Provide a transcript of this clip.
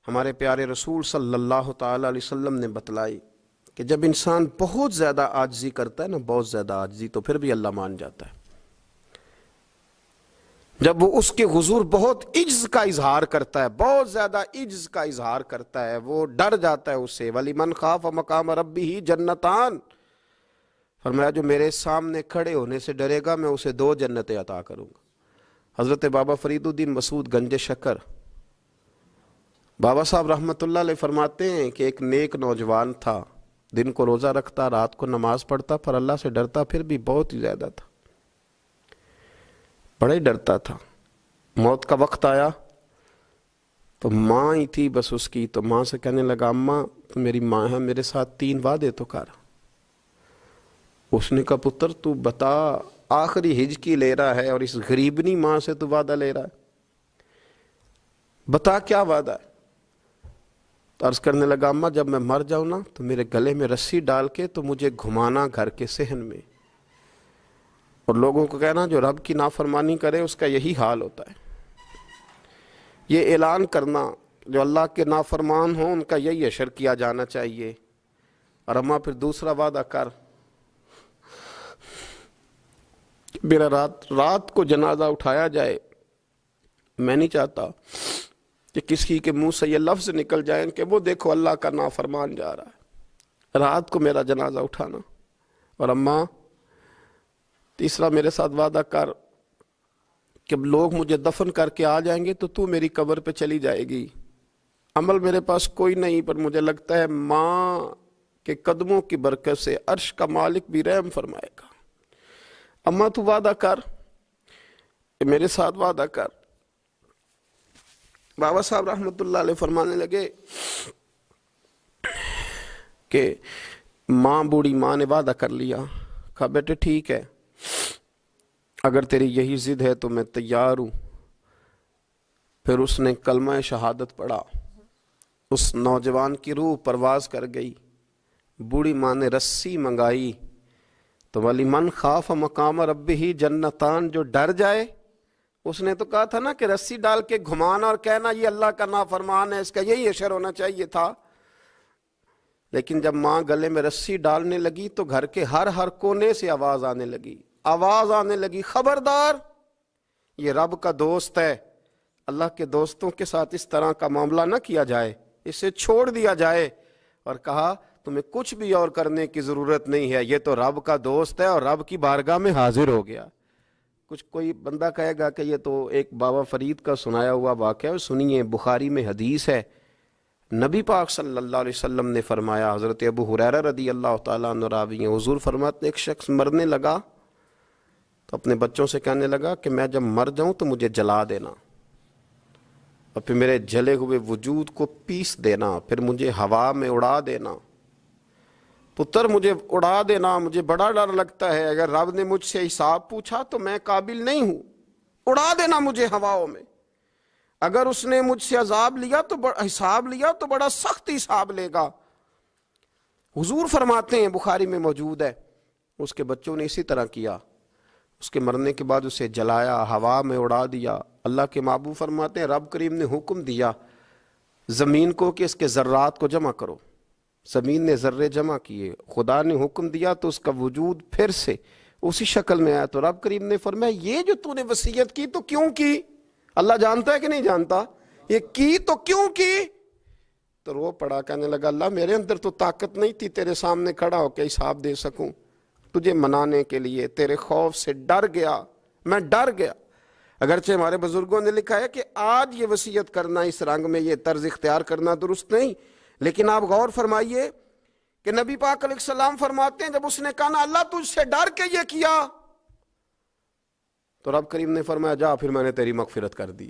ہمارے پیارے رسول صلی اللہ تعالی علیہ وسلم نے بتلائی کہ جب انسان بہت زیادہ عاجزی کرتا ہے نا، بہت زیادہ عاجزی، تو پھر بھی اللہ مان جاتا ہے۔ جب وہ اس کے حضور بہت عجز کا اظہار کرتا ہے، بہت زیادہ عجز کا اظہار کرتا ہے، وہ ڈر جاتا ہے اس سے۔ وَلِمَنْ خَافَ مَقَامَ رَبِّهِ جَنَّتَانِ، فرمایا جو میرے سامنے کھڑے ہونے سے ڈرے گا میں اسے 2 جنتیں عطا کروں گا۔ حضرت بابا فرید الدین مسعود گنج شکر بابا صاحب رحمۃ اللہ علیہ فرماتے ہیں کہ ایک نیک نوجوان تھا، دن کو روزہ رکھتا، رات کو نماز پڑھتا، پر اللہ سے ڈرتا پھر بھی بہت ہی زیادہ تھا، بڑا ہی ڈرتا تھا۔ موت کا وقت آیا تو ماں ہی تھی بس اس کی، تو ماں سے کہنے لگا اماں تو میری ماں ہے، میرے ساتھ 3 وعدے تو کر۔ اس نے کہا پتر تو بتا، آخری ہجکی لے رہا ہے اور اس غریبنی ماں سے تو وعدہ لے رہا ہے، بتا کیا وعدہ ہے؟ تو عرض کرنے لگا اماں جب میں مر جاؤں نا تو میرے گلے میں رسی ڈال کے تو مجھے گھمانا گھر کے صحن میں، اور لوگوں کو کہنا جو رب کی نافرمانی کرے اس کا یہی حال ہوتا ہے۔ یہ اعلان کرنا جو اللہ کے نافرمان ہوں ان کا یہی اشر کیا جانا چاہیے۔ اور اماں پھر دوسرا وعدہ کر، میرا رات کو جنازہ اٹھایا جائے، میں نہیں چاہتا کہ کسی کے منہ سے یہ لفظ نکل جائیں کہ وہ دیکھو اللہ کا نافرمان جا رہا ہے، رات کو میرا جنازہ اٹھانا۔ اور اماں تیسرا میرے ساتھ وعدہ کر کہ لوگ مجھے دفن کر کے آ جائیں گے تو میری قبر پہ چلی جائے گی، عمل میرے پاس کوئی نہیں، پر مجھے لگتا ہے ماں کے قدموں کی برکت سے عرش کا مالک بھی رحم فرمائے گا۔ اماں تو وعدہ کر، میرے ساتھ وعدہ کر۔ بابا صاحب رحمۃ اللہ علیہ فرمانے لگے کہ بوڑھی ماں نے وعدہ کر لیا، کہا بیٹے ٹھیک ہے، اگر تیری یہی ضد ہے تو میں تیار ہوں۔ پھر اس نے کلمہ شہادت پڑھا، اس نوجوان کی روح پرواز کر گئی، بوڑھی ماں نے رسی منگائی، تو وَلِمَنْ خَافَ مَقَامَ رَبِّهِ جَنَّتَانِ، جو ڈر جائے، اس نے تو کہا تھا نا کہ رسی ڈال کے گھمانا اور کہنا یہ اللہ کا نافرمان ہے، اس کا یہی اشر ہونا چاہیے تھا۔ لیکن جب ماں گلے میں رسی ڈالنے لگی تو گھر کے ہر کونے سے آواز آنے لگی، خبردار یہ رب کا دوست ہے، اللہ کے دوستوں کے ساتھ اس طرح کا معاملہ نہ کیا جائے، اسے چھوڑ دیا جائے۔ اور کہا تمہیں کچھ بھی اور کرنے کی ضرورت نہیں ہے، یہ تو رب کا دوست ہے اور رب کی بارگاہ میں حاضر ہو گیا۔ کچھ کوئی بندہ کہے گا کہ یہ تو ایک بابا فرید کا سنایا ہوا واقعہ ہے، سنیے، بخاری میں حدیث ہے، نبی پاک صلی اللہ علیہ وسلم نے فرمایا، حضرت ابو ہریرہ رضی اللہ تعالیٰ عنہ راوی ہیں، حضور فرماتے ہیں ایک شخص مرنے لگا تو اپنے بچوں سے کہنے لگا کہ میں جب مر جاؤں تو مجھے جلا دینا، اور پھر میرے جلے ہوئے وجود کو پیس دینا، پھر مجھے ہوا میں اڑا دینا۔ پتر مجھے اڑا دینا، مجھے بڑا ڈر لگتا ہے، اگر رب نے مجھ سے حساب پوچھا تو میں قابل نہیں ہوں، اڑا دینا مجھے ہواؤں میں۔ اگر اس نے مجھ سے عذاب لیا تو حساب لیا تو بڑا سخت حساب لے گا۔ حضور فرماتے ہیں، بخاری میں موجود ہے، اس کے بچوں نے اسی طرح کیا، اس کے مرنے کے بعد اسے جلایا، ہوا میں اڑا دیا۔ اللہ کے محبوب فرماتے ہیں رب کریم نے حکم دیا زمین کو کہ اس کے ذرات کو جمع کرو، زمین نے ذرے جمع کیے، خدا نے حکم دیا تو اس کا وجود پھر سے اسی شکل میں آیا۔ تو رب کریم نے فرمایا یہ جو تو نے وصیت کی تو کیوں کی؟ اللہ جانتا ہے کہ نہیں جانتا؟ یہ کی تو کیوں کی؟ تو رو پڑا، کہنے لگا اللہ میرے اندر تو طاقت نہیں تھی تیرے سامنے کھڑا ہو کے حساب دے سکوں، تجھے منانے کے لیے تیرے خوف سے ڈر گیا، میں ڈر گیا۔ اگرچہ ہمارے بزرگوں نے لکھا ہے کہ آج یہ وصیت کرنا، اس رنگ میں یہ طرز اختیار کرنا درست نہیں، لیکن آپ غور فرمائیے کہ نبی پاک علیہ السلام فرماتے ہیں جب اس نے کہا نا اللہ تجھ سے ڈر کے یہ کیا، تو رب کریم نے فرمایا جا پھر میں نے تیری مغفرت کر دی۔